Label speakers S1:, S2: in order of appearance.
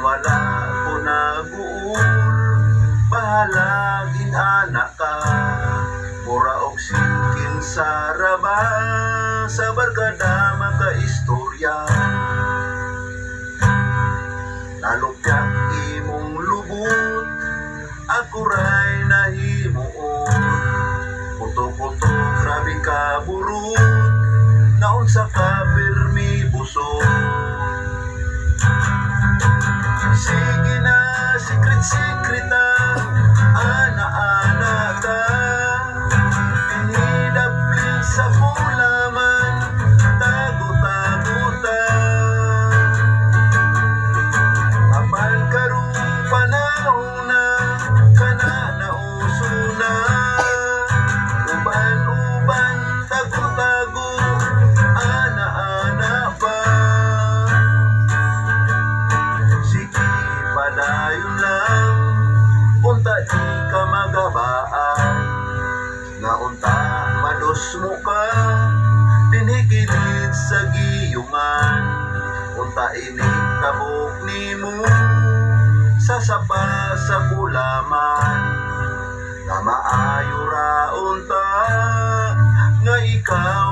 S1: wala ko naguul, bahalagin anak ka. Mura og singkin sa raba, sa barkada makaistorya. Nalupyak imong lubot, ako ray nahimuon. Puto-puto, grabe ka burot, naunsa ka pirmi busog. Sige na, secret-secret na, ana-ana ka. Pinidapling sa kulaman, tago-tago ta. Apan karong panahon na, kana na uso na. Uban-uban, tago-tago, ana-ana pa. Sige, padayon lang, unta di ka magabaan. Nga unta, mados mo ka, dinhikilid sa giyungan. Unta ining tabok ni mo, sasapa sa kulaman. Na maayo ra unta, nga ikaw